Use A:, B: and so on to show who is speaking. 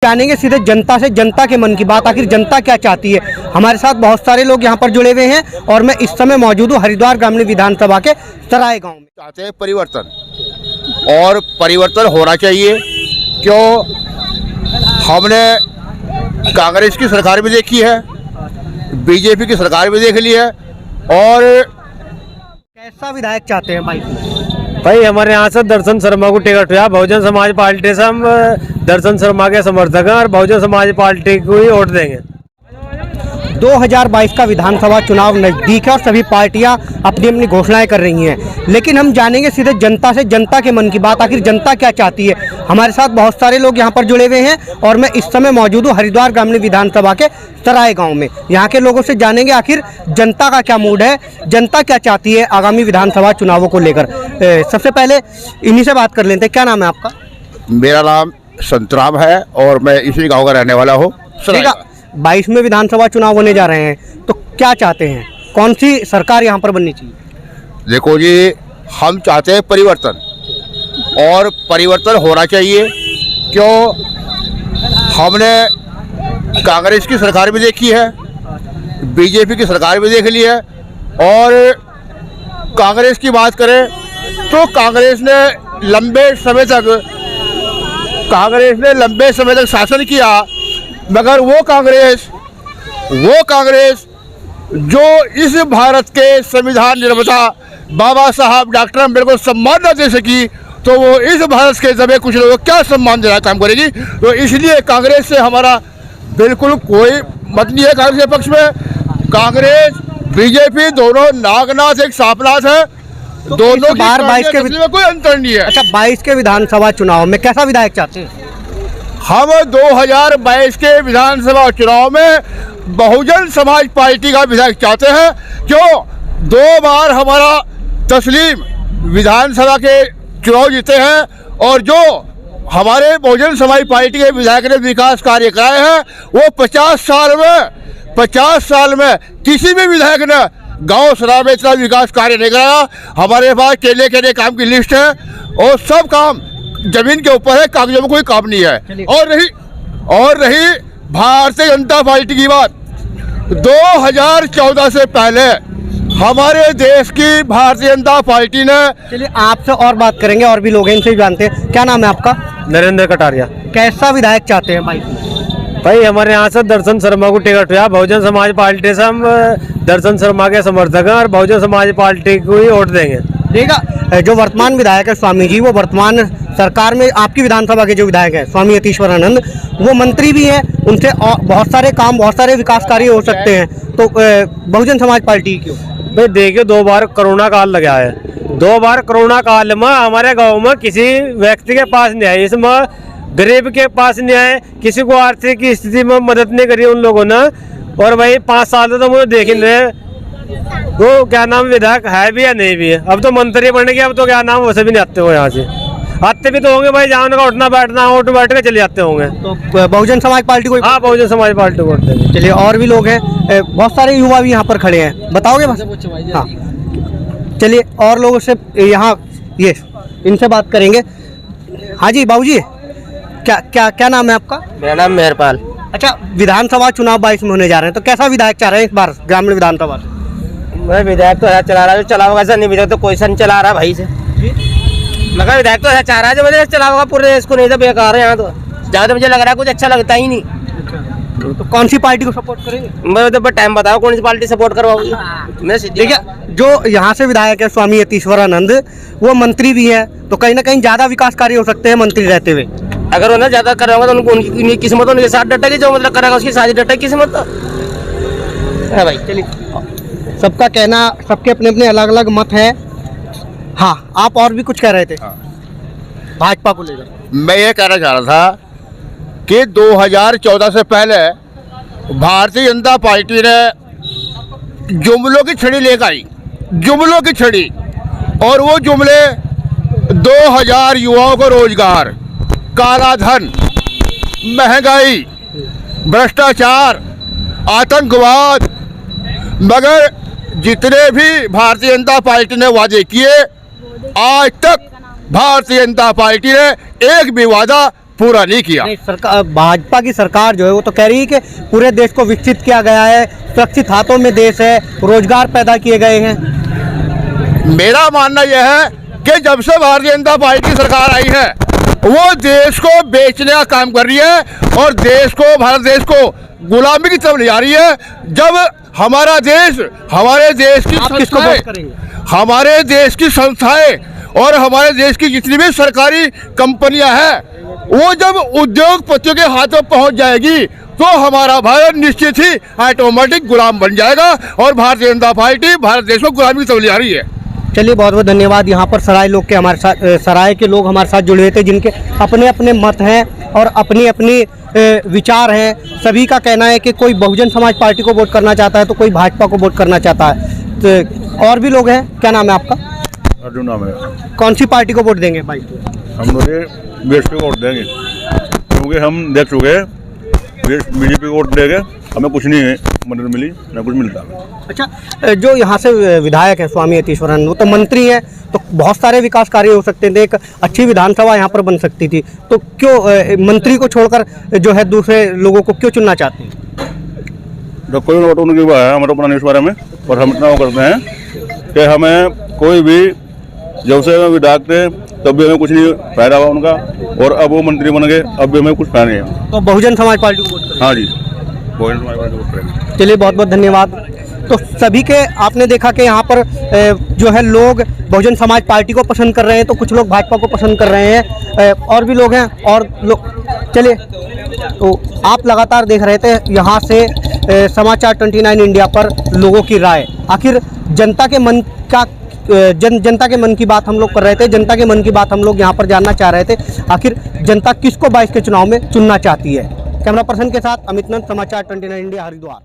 A: जानेंगे सीधे जनता से, जनता के मन की बात, आखिर जनता क्या चाहती है। हमारे साथ बहुत सारे लोग यहाँ पर जुड़े हुए हैं और मैं इस समय मौजूद हूँ हरिद्वार ग्रामीण विधानसभा के सराय गांव में।
B: चाहते हैं परिवर्तन, और परिवर्तन होना चाहिए। क्यों? हमने कांग्रेस की सरकार भी देखी है, बीजेपी की सरकार भी देख ली है। और
A: कैसा विधायक चाहते हैं
C: भाई हमारे यहाँ से दर्शन शर्मा को टिकट हुआ। बहुजन समाज पार्टी से हम दर्शन शर्मा के समर्थक हैं और बहुजन समाज पार्टी को ही वोट देंगे।
A: 2022 का विधानसभा चुनाव नजदीक है और सभी पार्टियां अपनी अपनी घोषणाएं कर रही हैं, लेकिन हम जानेंगे सीधे जनता से, जनता के मन की बात, आखिर जनता क्या चाहती है। हमारे साथ बहुत सारे लोग यहाँ पर जुड़े हुए हैं और मैं इस समय मौजूद हूँ हरिद्वार ग्रामीण विधानसभा के सराय गांव में। यहाँ के लोगों से जानेंगे आखिर जनता का क्या मूड है, जनता क्या चाहती है आगामी विधानसभा चुनावों को लेकर। सबसे पहले इन्हीं से बात कर लेते हैं। क्या नाम है आपका?
B: मेरा नाम संतराम है और मैं इसी गांव का रहने वाला हूँ।
A: 22 में विधानसभा चुनाव होने जा रहे हैं, तो क्या चाहते हैं, कौन सी सरकार यहाँ पर बननी चाहिए?
B: देखो जी, हम चाहते हैं परिवर्तन, और परिवर्तन होना चाहिए। क्यों? हमने कांग्रेस की सरकार भी देखी है, बीजेपी की सरकार भी देख ली है। और कांग्रेस की बात करें तो कांग्रेस ने लंबे समय तक शासन किया, मगर वो कांग्रेस जो इस भारत के संविधान निर्माता बाबा साहब डॉक्टर अम्बेडकर को सम्मान न दे सकी, तो वो इस भारत के जमे कुछ लोगों को क्या सम्मान देना काम करेगी। तो इसलिए कांग्रेस से हमारा बिल्कुल कोई मत नहीं है। कांग्रेस के पक्ष में कांग्रेस बीजेपी दोनों नागनाथ एक सापनाथ है,
A: तो
B: दोनों
A: बार 22 के
B: में कोई अंतर नहीं है।
A: अच्छा, 22 के विधानसभा चुनाव में कैसा विधायक चाहते हैं?
B: हम 2022 के विधानसभा चुनाव में बहुजन समाज पार्टी का विधायक चाहते हैं। क्यों? 2 बार हमारा तस्लीम विधानसभा के चुनाव जीते हैं, और जो हमारे बहुजन समाज पार्टी के विधायक ने विकास कार्य कराए हैं, वो 50 साल में किसी भी विधायक ने गांव सरा में इतना विकास कार्य नहीं कराया। हमारे पास केले काम की लिस्ट है, और सब काम जमीन के ऊपर है, कागजों में कोई काम नहीं है। और रही भारतीय जनता पार्टी की बात, 2014 से पहले हमारे देश की भारतीय जनता पार्टी ने।
A: चलिए आपसे और बात करेंगे, और भी लोग हैं, इनसे भी जानते हैं। क्या नाम है आपका?
C: नरेंद्र कटारिया।
A: कैसा विधायक चाहते हैं
C: भाई हमारे यहाँ से दर्शन शर्मा को टिकट हुआ। बहुजन समाज पार्टी से हम दर्शन शर्मा के समर्थक हैं और बहुजन समाज पार्टी को ही वोट देंगे।
A: देखा, जो वर्तमान विधायक है स्वामी जी, वो वर्तमान सरकार में आपकी विधानसभा के जो विधायक हैं स्वामी यतीश्वरानंद, वो मंत्री भी हैं, उनसे बहुत सारे काम, बहुत सारे विकास कार्य हो सकते हैं। तो बहुजन समाज पार्टी क्यों?
C: भाई देखिए, 2 बार कोरोना काल लगा है। 2 बार कोरोना काल में हमारे गांव में किसी व्यक्ति के पास नहीं आए, इसमें गरीब के पास नहीं आए, किसी को आर्थिक स्थिति में मदद नहीं करी उन लोगों ने। और भाई 5 साल तो मुझे देख ही रहे वो क्या नाम विधायक है भी या नहीं भी है। अब तो मंत्री बन गया, अब तो क्या नाम वैसे भी नहीं आते हो, यहाँ से आते भी तो होंगे भाई, जहाँ उनका उठना बैठना उठ बैठ के चले जाते होंगे।
A: तो बहुजन समाज पार्टी को?
C: हाँ, बहुजन समाज पार्टी को वोट देंगे।
A: चलिए, और भी लोग हैं, बहुत सारे युवा भी यहाँ पर खड़े हैं, बताओगे? हाँ, चलिए और लोगों से यहाँ ये इनसे बात करेंगे। हाँ जी बाबूजी, क्या नाम है आपका?
D: मेरा नाम मेहरपाल।
A: अच्छा, विधानसभा चुनाव 22 में होने जा रहे हैं, तो कैसा विधायक चाह रहे हैं इस बार ग्रामीण विधानसभा से?
D: मैं विधायक तो ऐसा चला रहा है, चला होगा, नहीं विधायक तो कोई सा नहीं चला रहा भाई से। मगर विधायक तो ऐसा चाह रहा है जो मुझे चला होगा पूरे देश को, नहीं तो बेकार है यहाँ तो। ज़्यादा मुझे लग रहा है कुछ अच्छा लगता ही नहीं।
A: तो कौन सी पार्टी को सपोर्ट करेंगे?
D: मैं तो टाइम बताओ कौन सी पार्टी सपोर्ट करवाओगी। मैं
A: देखिए, जो यहाँ से विधायक है स्वामी यतीश्वरानंद, वो मंत्री भी है, तो कहीं ना कहीं ज्यादा विकास कार्य हो सकते हैं मंत्री रहते हुए।
D: अगर उन्हें ज्यादा कराऊंगा तो उनकी किस्मत उनके साथ डटेगी, जो मतलब करेगा उसकी साथ डटेगी किस्मत है भाई। चलिए,
A: सबका कहना, सबके अपने अपने अलग अलग मत है। हाँ, आप और भी कुछ कह रहे थे? भाजपा को लेकर
B: मैं ये कहना चाह रहा था कि 2014 से पहले भारतीय जनता पार्टी ने जुमलों की छड़ी लेकर आई, जुमलों की छड़ी, और वो जुमले 2000 युवाओं को रोजगार, काला धन, महंगाई, भ्रष्टाचार, आतंकवाद। मगर जितने भी भारतीय जनता पार्टी ने वादे किए, आज तक भारतीय जनता पार्टी ने एक भी वादा पूरा नहीं किया।
A: नहीं, सरकार भाजपा की सरकार जो है वो तो कह रही है कि पूरे देश को विकसित किया गया है, सुरक्षित हाथों में देश है, रोजगार पैदा किए गए हैं।
B: मेरा मानना यह है कि जब से भारतीय जनता पार्टी की सरकार आई है वो देश को बेचने का काम कर रही है और देश को, भारत देश को गुलामी की तरफ ले जा रही है। जब हमारा देश, हमारे देश की
A: आप किसको
B: संस्थाएं,
A: वोट करेंगे?
B: हमारे देश की संस्थाएं और हमारे देश की जितनी भी सरकारी कंपनियां हैं वो जब उद्योगपतियों के हाथ में पहुंच जाएगी तो हमारा भारत निश्चित ही ऑटोमेटिक गुलाम बन जाएगा और भारतीय जनता पार्टी भारत देश को गुलामी की तरफ ले जा रही है।
A: चलिए, बहुत बहुत धन्यवाद। यहाँ पर सराय लोग के हमारे साथ, सराय के लोग हमारे साथ जुड़े हुए थे जिनके अपने अपने मत हैं और अपनी अपनी विचार हैं। सभी का कहना है कि कोई बहुजन समाज पार्टी को वोट करना चाहता है तो कोई भाजपा को वोट करना चाहता है। तो और भी लोग हैं। क्या नाम है आपका?
E: अर्जुन नाम है।
A: कौन सी पार्टी को वोट देंगे भाई?
E: हम लोग बीएसपी को वोट देंगे क्योंकि हम देख चुके हैं बीजेपी को वोट देंगे हमें कुछ नहीं मदद मिली, ना कुछ मिलता।
A: अच्छा, जो यहाँ से विधायक हैं स्वामी यतीश्वरानंद, वो तो मंत्री हैं, तो बहुत सारे विकास कार्य हो सकते थे, एक अच्छी विधानसभा यहाँ पर बन सकती थी, तो क्यों मंत्री को छोड़कर जो है दूसरे लोगों को क्यों चुनना चाहते हैं?
E: तो कोई वोट उनकी बात है, हमारा अपना इस बारे में, और हम इतना वो करते हैं कि हमें कोई भी जब से हमें विधायक थे तब भी हमें कुछ नहीं फायदा हुआ उनका, और अब वो मंत्री बन गए, अब भी हमें कुछ फायदा नहीं है।
A: तो बहुजन समाज पार्टी को वोट करेंगे?
E: हाँ जी, बहुजन समाज पार्टी को वोट करेंगे।
A: चलिए, बहुत बहुत धन्यवाद। तो सभी के आपने देखा कि यहाँ पर जो है लोग बहुजन समाज पार्टी को पसंद कर रहे हैं, तो कुछ लोग भाजपा को पसंद कर रहे हैं, और भी लोग हैं और लोग। चलिए, तो आप लगातार देख रहे थे यहाँ से समाचार 29 इंडिया पर लोगों की राय। आखिर जनता के मन का जनता के मन की बात हम लोग कर रहे थे, जनता के मन की बात हम लोग यहाँ पर जानना चाह रहे थे। आखिर जनता किसको 22 के चुनाव में चुनना चाहती है? कैमरा पर्सन के साथ अमित नंद, समाचार 29 इंडिया, हरिद्वार।